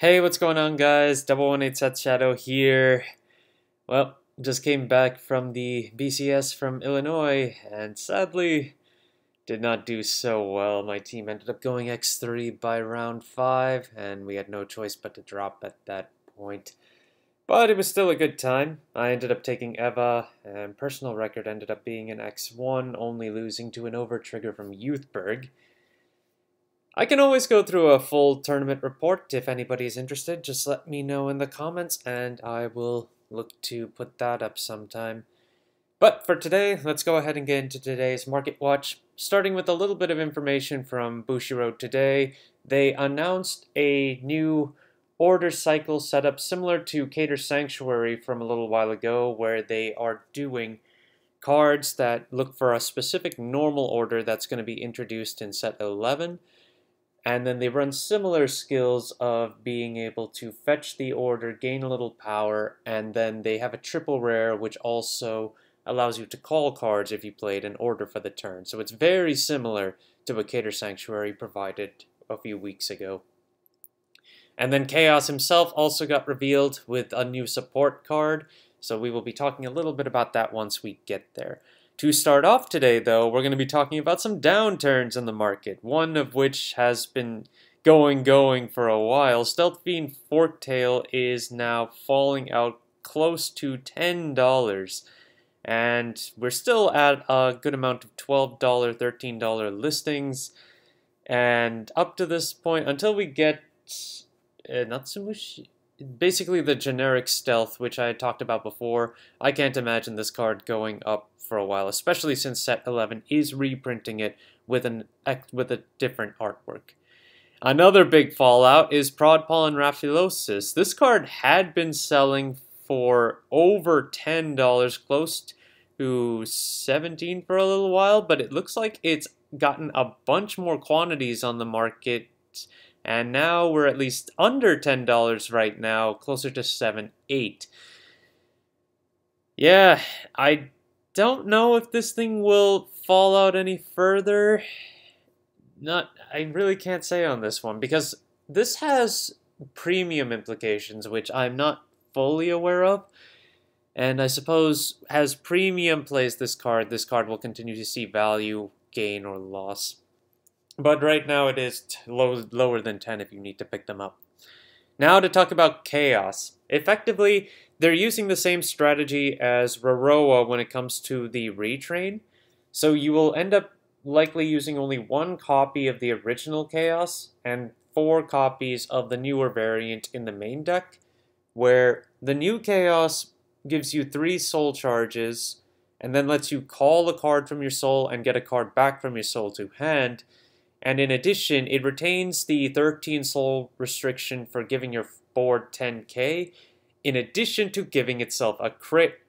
Hey, what's going on, guys? 118 Set Shadow here. Well, just came back from the BCS from Illinois, and sadly, did not do so well. My team ended up going X3 by round 5, and we had no choice but to drop at that point. But it was still a good time. I ended up taking Eva, and personal record ended up being an X1, only losing to an overtrigger from Youthberg. I can always go through a full tournament report if anybody's interested. Just let me know in the comments and I will look to put that up sometime. But for today, let's go ahead and get into today's Market Watch. Starting with a little bit of information from Bushiroad today, they announced a new order cycle setup similar to Cater Sanctuary from a little while ago, where they are doing cards that look for a specific normal order that's going to be introduced in set 11. And then they run similar skills of being able to fetch the order, gain a little power, and then they have a triple rare which also allows you to call cards if you played an order for the turn. So it's very similar to what Cater Sanctuary provided a few weeks ago. And then Kheios himself also got revealed with a new support card, so we will be talking a little bit about that once we get there. To start off today, though, we're going to be talking about some downturns in the market, one of which has been going for a while. Stealth Fiend Forktail is now falling out close to $10, and we're still at a good amount of $12, $13 listings, and up to this point, until we get Natsumushi, basically the generic stealth, which I had talked about before, I can't imagine this card going up for a while, especially since set 11 is reprinting it with a different artwork. Another big fallout is Prodpollen Raphilosis. This card had been selling for over $10, close to $17 for a little while, but it looks like it's gotten a bunch more quantities on the market, and now we're at least under $10 right now, closer to $7, $8. Yeah, I don't know if this thing will fall out any further. I really can't say on this one, because this has premium implications, which I'm not fully aware of. And I suppose as premium plays this card will continue to see value gain or loss. But right now it is lower than 10 if you need to pick them up. Now to talk about Kheios. Effectively, they're using the same strategy as Roroa when it comes to the retrain. So you will end up likely using only one copy of the original Kheios and 4 copies of the newer variant in the main deck, where the new Kheios gives you 3 soul charges and then lets you call a card from your soul and get a card back from your soul to hand. And in addition, it retains the 13 soul restriction for giving your board 10k, in addition to giving itself a crit.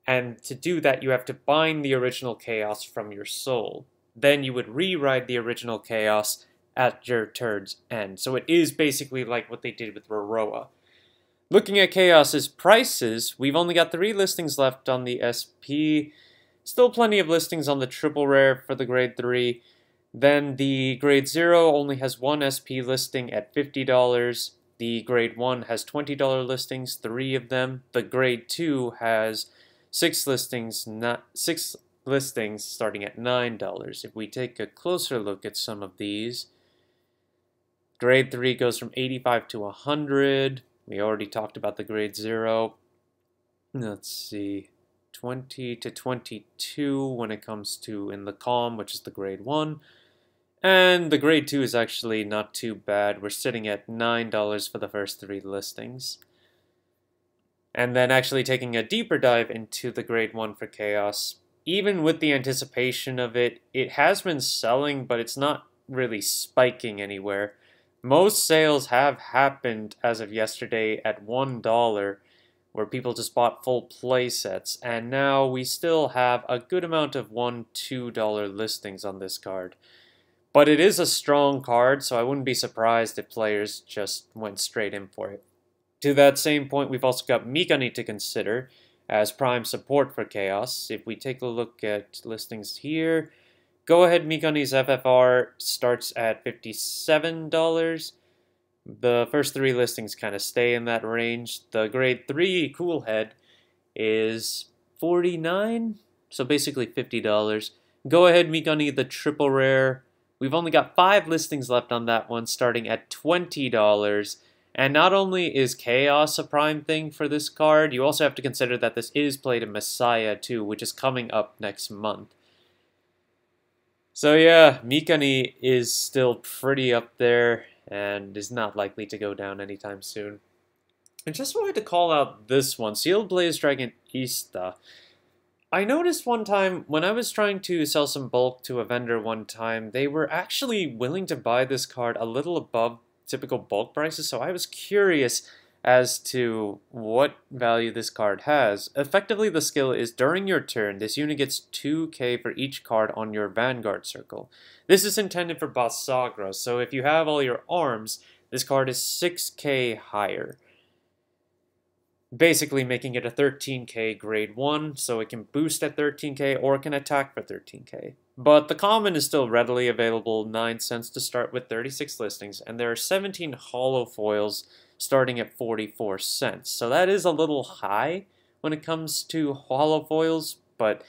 And to do that, you have to bind the original Kheios from your soul. Then you would rewrite the original Kheios at your turn's end. So it is basically like what they did with Roroa. Looking at Kheios' prices, we've only got 3 listings left on the SP. Still plenty of listings on the triple rare for the grade 3. Then the grade 0 only has 1 SP listing at $50. The grade 1 has $20 listings, 3 of them. The grade 2 has 6 listings, starting at $9. If we take a closer look at some of these, grade 3 goes from 85 to 100. We already talked about the grade 0. Let's see, 20 to 22 when it comes to in the calm, which is the grade 1. And the grade 2 is actually not too bad. We're sitting at $9 for the first 3 listings. And then actually taking a deeper dive into the grade 1 for Kheios, even with the anticipation of it, it has been selling, but it's not really spiking anywhere. Most sales have happened as of yesterday at $1, where people just bought full play sets, and now we still have a good amount of $1, $2 listings on this card. But it is a strong card, so I wouldn't be surprised if players just went straight in for it. To that same point, we've also got Mikani to consider as prime support for Kheios. If we take a look at listings here, Go Ahead Mikani's FFR starts at $57. The first 3 listings kind of stay in that range. The grade 3 cool head is $49, so basically $50. Go ahead, Mikani, the triple rare. We've only got 5 listings left on that one, starting at $20. And not only is Kheios a prime thing for this card, you also have to consider that this is played in Messiah too, which is coming up next month. So yeah, Mikani is still pretty up there and is not likely to go down anytime soon. I just wanted to call out this one, Sealed Blaze Dragon Ista. I noticed one time when I was trying to sell some bulk to a vendor one time, they were actually willing to buy this card a little above typical bulk prices, so I was curious as to what value this card has. Effectively, the skill is during your turn, this unit gets 2k for each card on your Vanguard circle. This is intended for Basagra, so if you have all your arms, this card is 6k higher. Basically making it a 13k grade 1, so it can boost at 13k or it can attack for 13k. But the common is still readily available, 9 cents to start with 36 listings, and there are 17 hollow foils starting at 44 cents. So that is a little high when it comes to hollow foils, but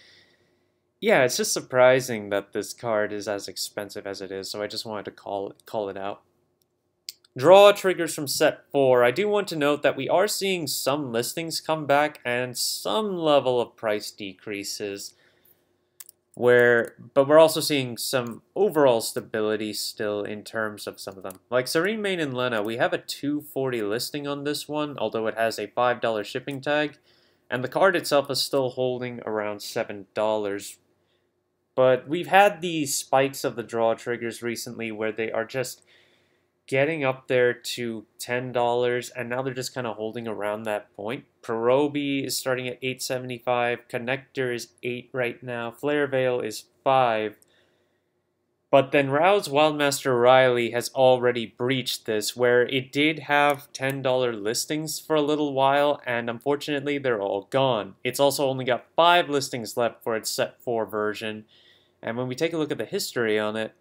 yeah, it's just surprising that this card is as expensive as it is, so I just wanted to call it out. Draw triggers from set 4. I do want to note that we are seeing some listings come back and some level of price decreases, but we're also seeing some overall stability still in terms of some of them. Like Serene Main and Lena, we have a 240 listing on this one, although it has a $5 shipping tag, and the card itself is still holding around $7. But we've had these spikes of the draw triggers recently where they are just getting up there to $10, and now they're just kind of holding around that point. Perobi is starting at $8.75. Connector is $8 right now. Flare Veil is $5. But then Rao's Wildmaster Riley has already breached this, where it did have $10 listings for a little while, and unfortunately they're all gone. It's also only got 5 listings left for its set 4 version, and when we take a look at the history on it,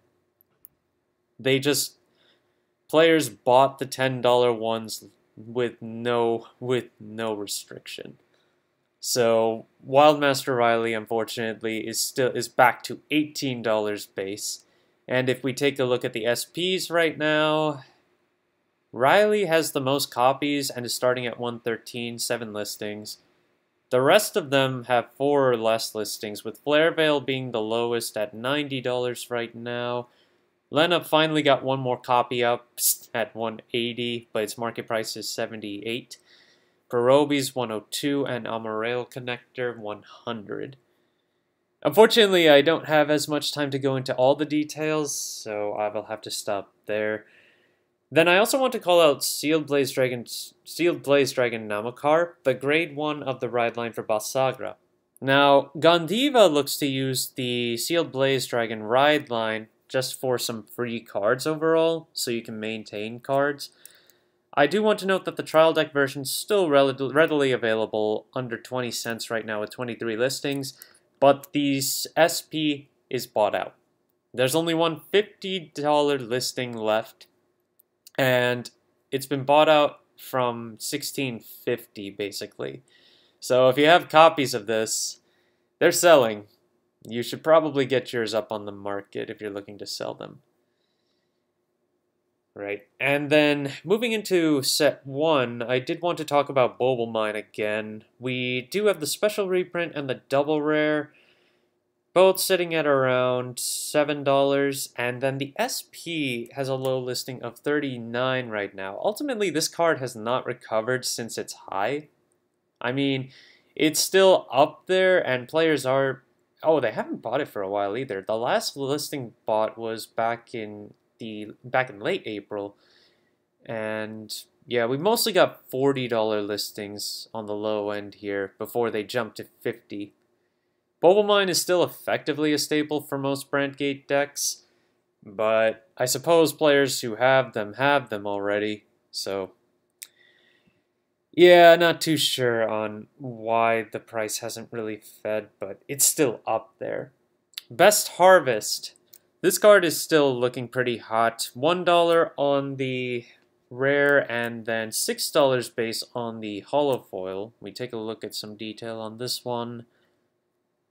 players bought the $10 ones with no restriction. So Wildmaster Riley, unfortunately, is back to $18 base. And if we take a look at the SPs right now, Riley has the most copies and is starting at 113, 7 listings. The rest of them have 4 or less listings, with Flare Veil being the lowest at $90 right now. Lena finally got one more copy up at 180, but its market price is 78. Perobi's 102 and Amarel Connector 100. Unfortunately, I don't have as much time to go into all the details, so I will have to stop there. Then I also want to call out Sealed Blaze Dragon Namakar, the grade 1 of the ride line for Basagra. Now, Gondiva looks to use the Sealed Blaze Dragon ride line just for some free cards overall, so you can maintain cards. I do want to note that the trial deck version is still readily available under 20 cents right now with 23 listings, but the SP is bought out. There's only one $50 listing left, and it's been bought out from $16.50 basically. So if you have copies of this, they're selling. You should probably get yours up on the market if you're looking to sell them. Right, and then moving into set 1, I did want to talk about Bobble Mine again. We do have the special reprint and the double rare, both sitting at around $7, and then the SP has a low listing of $39 right now. Ultimately, this card has not recovered since its high. I mean, it's still up there, and players are... Oh, they haven't bought it for a while either. The last listing bought was back in late April, and yeah, we mostly got $40 listings on the low end here before they jumped to $50. Bobble Mine is still effectively a staple for most Brandgate decks, but I suppose players who have them already, so yeah, not too sure on why the price hasn't really fed, but it's still up there. Best Harvest. This card is still looking pretty hot. $1 on the rare, and then $6 base on the holo foil. We take a look at some detail on this one.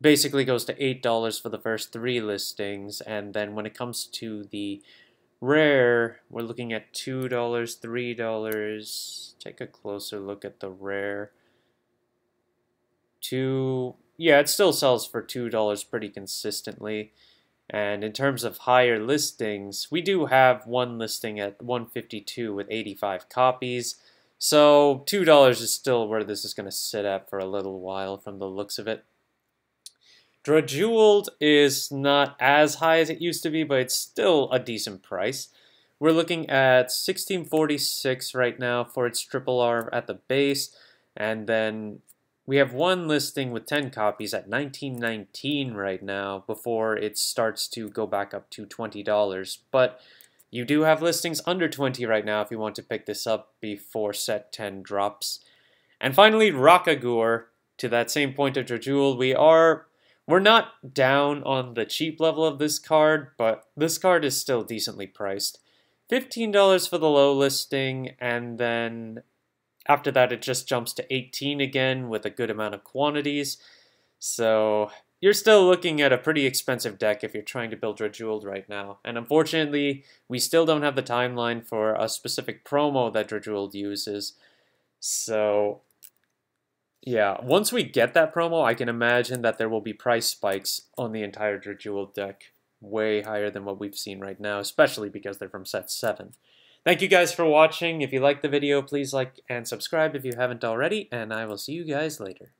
Basically goes to $8 for the first 3 listings, and then when it comes to the rare, we're looking at $2, $3. Take a closer look at the rare. Yeah, it still sells for $2 pretty consistently. And in terms of higher listings, we do have one listing at 152 with 85 copies. So $2 is still where this is going to sit at for a little while from the looks of it. Drajeweled is not as high as it used to be, but it's still a decent price. We're looking at 1646 right now for its triple R at the base, and then we have one listing with 10 copies at 1919 right now before it starts to go back up to $20. But you do have listings under 20 right now if you want to pick this up before set 10 drops. And finally, Rakagur, to that same point of Drajewel, we're not down on the cheap level of this card, but this card is still decently priced. $15 for the low listing, and then after that it just jumps to 18 again with a good amount of quantities. So you're still looking at a pretty expensive deck if you're trying to build Drajeweled right now. And unfortunately, we still don't have the timeline for a specific promo that Drajeweled uses. So yeah, once we get that promo, I can imagine that there will be price spikes on the entire Drajeweled deck, way higher than what we've seen right now, especially because they're from set 7. Thank you guys for watching. If you liked the video, please like and subscribe if you haven't already, and I will see you guys later.